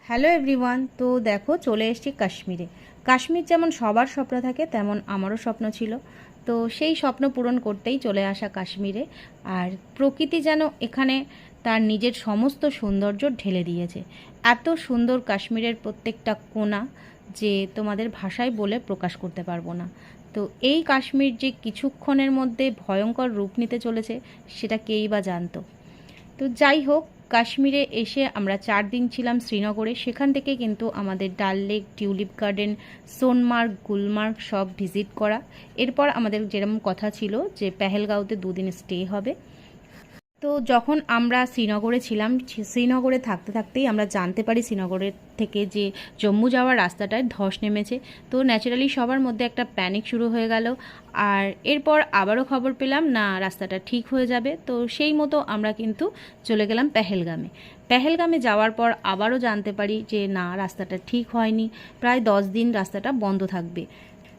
Hello everyone. তো দেখো চলে এসেছি কাশ্মীরে। কাশ্মীর যেমন সবার স্বপ্ন থাকে তেমন আমারও স্বপ্ন ছিল। তো সেই স্বপ্ন পূরণ করতেই চলে আসা কাশ্মীরে। আর প্রকৃতি যেন এখানে তার নিজের সমস্ত সৌন্দর্য ঢেলে দিয়েছে। এত সুন্দর কাশ্মীরের প্রত্যেকটা কোণা যে তোমাদের ভাষায় বলে প্রকাশ করতে পারবো না। তো এই কাশ্মীর যে কিছুক্ষণের মধ্যে ভয়ঙ্কর রূপ নিতে চলেছে সেটা কেই বা জানতো। তো যাই হোক, কাশ্মীরে এসে আমরা 4 দিন ছিলাম শ্রীনগরে। সেখান থেকে কিন্তু আমাদের Dal lake, tulip garden, Sonmarg, Gulmarg সব ভিজিট করা। এরপর আমাদের যেরকম কথা ছিল যে পেহেলগাঁওতে 2 দিন স্টে হবে। তো যখন আমরা শ্রীনগরে ছিলাম, শ্রীনগরে থাকতে থাকতেই আমরা জানতে পারি শ্রীনগরের থেকে যে জম্মু যাওয়ার রাস্তাটায় ধস নেমেছে। তো ন্যাচারালি সবার মধ্যে একটা প্যানিক শুরু হয়ে গেল। আর এরপর আবারও খবর পেলাম না, রাস্তাটা ঠিক হয়ে যাবে। তো সেই মতো আমরা কিন্তু চলে গেলাম পেহেলগামে। পেহেলগামে যাওয়ার পর আবারও জানতে পারি যে না, রাস্তাটা ঠিক হয়নি, প্রায় 10 দিন রাস্তাটা বন্ধ থাকবে।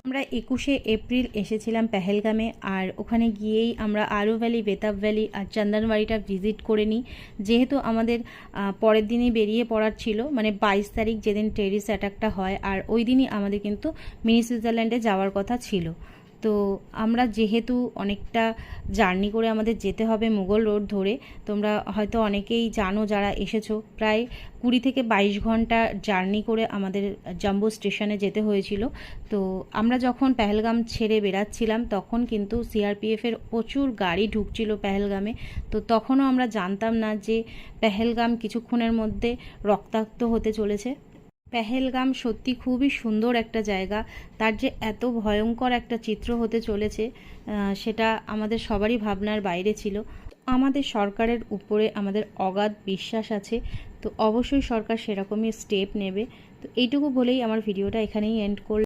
আমরা 21শে এপ্রিল এসেছিলাম পেহেলগামে। আর ওখানে গিয়েই আমরা আরু ভ্যালি, বেতাব ভ্যালি আর চন্দনবাড়িটা ভিজিট করে নিই। যেহেতু আমাদের পরের দিনই বেরিয়ে পড়ার ছিল, মানে 22 তারিখ যেদিন টেরিস অ্যাটাকটা হয়, আর ওই দিনই আমাদের কিন্তু মিনি সুইজারল্যান্ডে যাওয়ার কথা ছিল। তো আমরা যেহেতু অনেকটা জার্নি করে আমাদের যেতে হবে মুঘল রোড ধরে, তোমরা হয়তো অনেকেই জানো যারা এসেছো, প্রায় 20 থেকে 22 ঘন্টা জার্নি করে আমাদের জাম্বো স্টেশনে যেতে হয়েছিল। তো আমরা যখন পেহেলগাম ছেড়ে বেরাচ্ছিলাম তখন কিন্তু সিআরপিএফের প্রচুর গাড়ি ঢুকছিল পেহেলগামে। তো তখনও আমরা জানতাম না যে পেহেলগাম কিছুক্ষণের মধ্যে রক্তাক্ত হতে চলেছে। পেহেলগাম সত্যি খুবই সুন্দর একটা জায়গা। তার যে এত ভয়ঙ্কর একটা চিত্র হতে চলেছে সেটা আমাদের সবারই ভাবনার বাইরে ছিল। আমাদের সরকারের উপরে আমাদের অগাধ বিশ্বাস আছে। তো অবশ্যই সরকার সেরকমই স্টেপ নেবে। তো এইটুকু বলেই আমার ভিডিওটা এখানেই এন্ড করলাম।